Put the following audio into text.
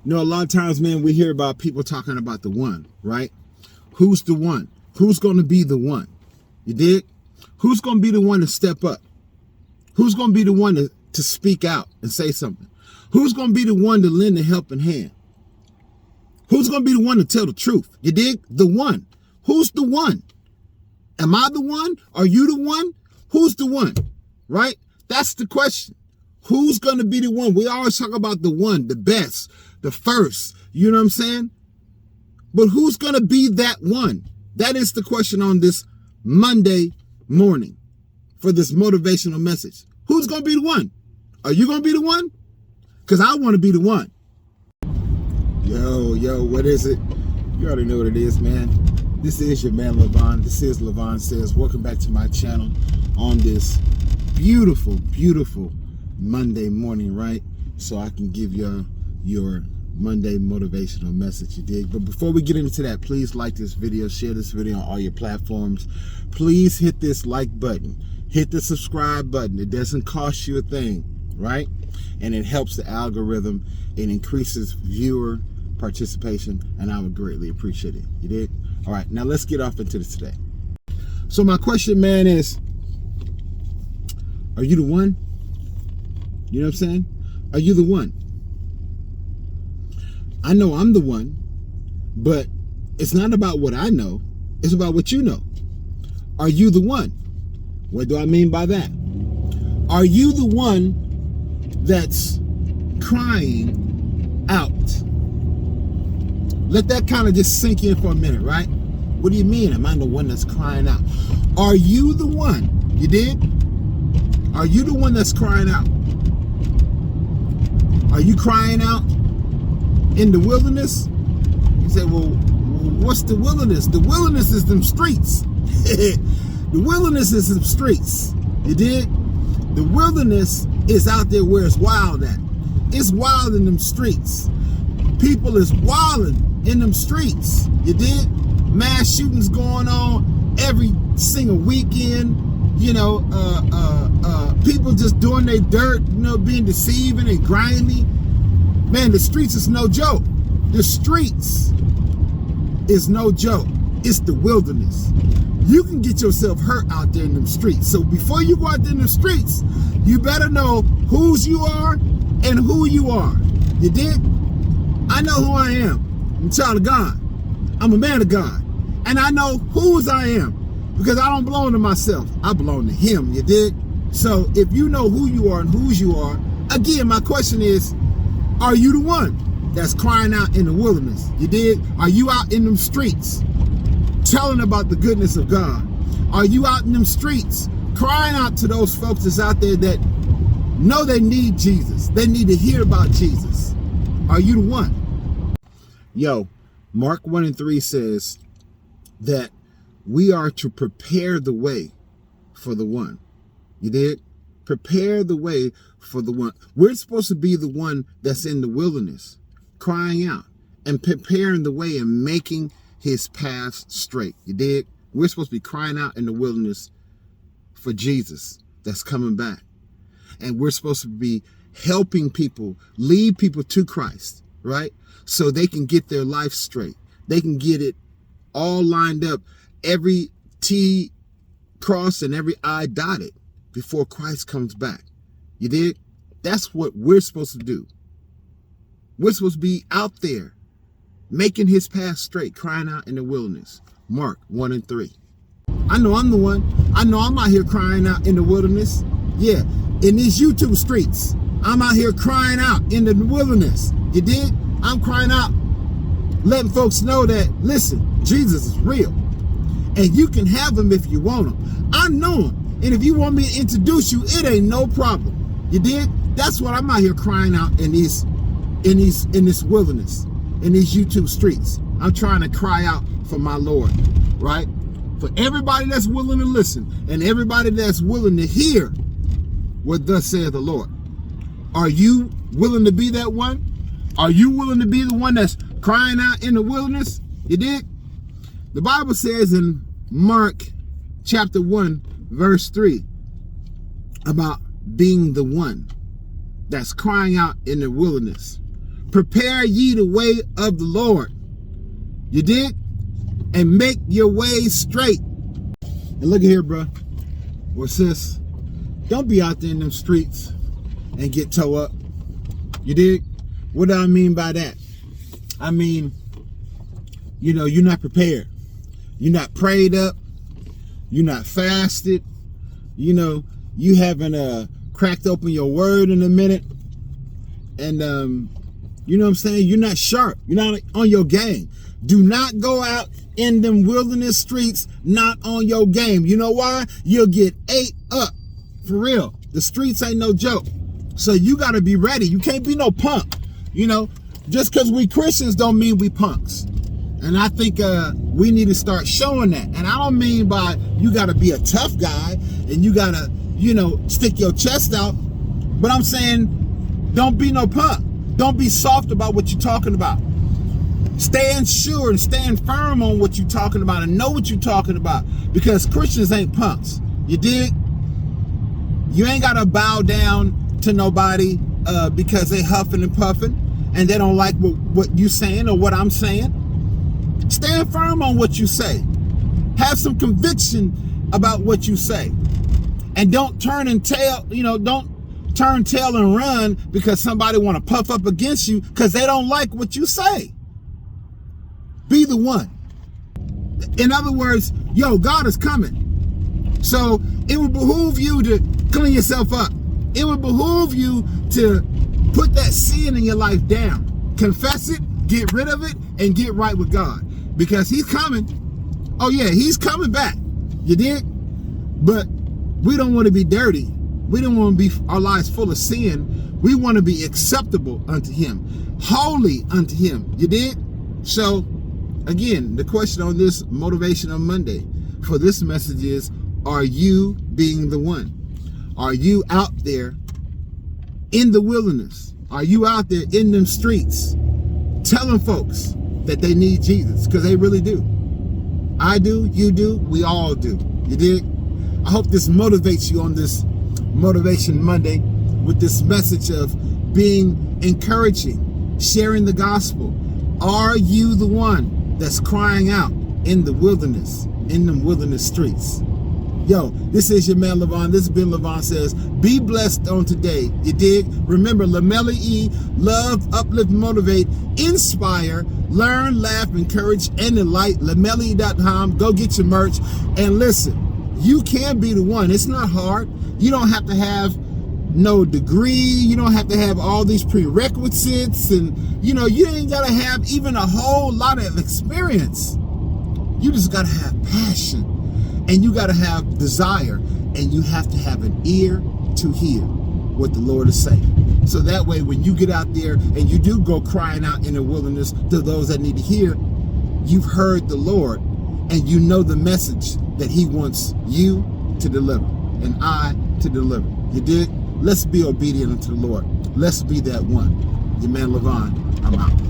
You know, a lot of times, man, we hear about people talking about the one, right? Who's the one? Who's going to be the one? You dig? Who's going to be the one to step up? Who's going to be the one to speak out and say something? Who's going to be the one to lend a helping hand? Who's going to be the one to tell the truth? You dig? The one. Who's the one? Am I the one? Are you the one? Who's the one? Right? That's the question. Who's going to be the one? We always talk about the one, the best, the first. You know what I'm saying? But who's going to be that one? That is the question on this Monday morning for this motivational message. Who's going to be the one? Are you going to be the one? Because I want to be the one. Yo, what is it? You already know what it is, man. This is your man, Levon. This is Levon Says. Welcome back to my channel on this beautiful, beautiful Monday morning, right? So I can give you your Monday motivational message, you dig? But before we get into that, please like this video, share this video on all your platforms. Please hit this like button, hit the subscribe button. It doesn't cost you a thing, right? And it helps the algorithm. It increases viewer participation, and I would greatly appreciate it, you dig? All right, now let's get off into this today. So my question, man, is, are you the one? You know what I'm saying? Are you the one? I know I'm the one, but it's not about what I know. It's about what you know. Are you the one? What do I mean by that? Are you the one that's crying out? Let that kind of just sink in for a minute, right? What do you mean? Am I the one that's crying out? Are you the one? You did? Are you the one that's crying out? Are you crying out in the wilderness? You say, well, what's the wilderness? The wilderness is them streets. The wilderness is them streets. You did? The wilderness is out there where it's wild at. It's wild in them streets. People is wilding in them streets. You did? Mass shootings going on every single weekend. You know, people just doing their dirt, you know, being deceiving and grimy. Man, the streets is no joke. The streets is no joke. It's the wilderness. You can get yourself hurt out there in them streets. So before you go out there in the streets, you better know whose you are and who you are. You did? I know who I am. I'm a child of God. I'm a man of God. And I know whose I am. Because I don't belong to myself. I belong to him, you dig? So if you know who you are and whose you are, again, my question is, are you the one that's crying out in the wilderness? You dig? Are you out in them streets telling about the goodness of God? Are you out in them streets crying out to those folks that's out there that know they need Jesus? They need to hear about Jesus. Are you the one? Yo, Mark 1:3 says that we are to prepare the way for the one. You did? Prepare the way for the one. We're supposed to be the one that's in the wilderness, crying out and preparing the way and making his path straight. You did? We're supposed to be crying out in the wilderness for Jesus that's coming back. And we're supposed to be helping people, lead people to Christ, right? So they can get their life straight. They can get it all lined up, every T crossed and every I dotted before Christ comes back. You did? That's what we're supposed to do. We're supposed to be out there making his path straight, crying out in the wilderness. Mark 1:3. I know I'm the one. I know I'm out here crying out in the wilderness. Yeah, in these YouTube streets, I'm out here crying out in the wilderness. You did? I'm crying out, letting folks know that, listen, Jesus is real. And you can have him if you want him. I know him. And if you want me to introduce you, it ain't no problem. You did? That's what I'm out here crying out in this wilderness, in these YouTube streets. I'm trying to cry out for my Lord, right? For everybody that's willing to listen and everybody that's willing to hear what thus saith the Lord. Are you willing to be that one? Are you willing to be the one that's crying out in the wilderness? You did? The Bible says in Mark chapter 1, verse 3, about being the one that's crying out in the wilderness, Prepare ye the way of the Lord. You dig? And make your way straight. And look at here, bro. Or sis, don't be out there in them streets and get toe up. You dig? What do I mean by that? I mean, you know, you're not prepared. You're not prayed up. You're not fasted. You know, you haven't cracked open your word in a minute. And, you know what I'm saying? You're not sharp. You're not on your game. Do not go out in them wilderness streets not on your game. You know why? You'll get ate up. For real. The streets ain't no joke. So you got to be ready. You can't be no punk. You know, just because we Christians don't mean we punks. And I think we need to start showing that. And I don't mean by you got to be a tough guy and you got to, you know, stick your chest out. But I'm saying don't be no punk. Don't be soft about what you're talking about. Stand sure and stand firm on what you're talking about and know what you're talking about, because Christians ain't punks. You dig? You ain't got to bow down to nobody because they huffing and puffing and they don't like what you saying or what I'm saying. Stand firm on what you say. Have some conviction about what you say. And don't turn and tail, you know, don't turn tail and run because somebody want to puff up against you because they don't like what you say. Be the one. In other words, yo, God is coming. So it would behoove you to clean yourself up. It would behoove you to put that sin in your life down. Confess it, get rid of it, and get right with God. Because he's coming. Oh yeah, he's coming back. You dig? But we don't want to be dirty. We don't want to be our lives full of sin. We want to be acceptable unto him. Holy unto him. You dig? So, again, the question on this Motivational Monday for this message is, are you being the one? Are you out there in the wilderness? Are you out there in them streets telling folks that they need Jesus? Because they really do. I do, you do, we all do. You dig? I hope this motivates you on this Motivation Monday with this message of being encouraging, sharing the gospel. Are you the one that's crying out in the wilderness, in them wilderness streets? Yo, this is your man Levon. This has been Levon Says. Be blessed on today. You dig? Remember, Lamella E, love, uplift, motivate, inspire, learn, laugh, encourage, and enlighten. LamellaE.com. Go get your merch. And listen, you can be the one. It's not hard. You don't have to have no degree. You don't have to have all these prerequisites. And, you know, you ain't got to have even a whole lot of experience. You just got to have passion. And you got to have desire. And you have to have an ear to hear what the Lord is saying. So that way, when you get out there and you do go crying out in the wilderness to those that need to hear, you've heard the Lord and you know the message that he wants you to deliver and I to deliver. You dig? Let's be obedient unto the Lord. Let's be that one. Your man Levon, I'm out.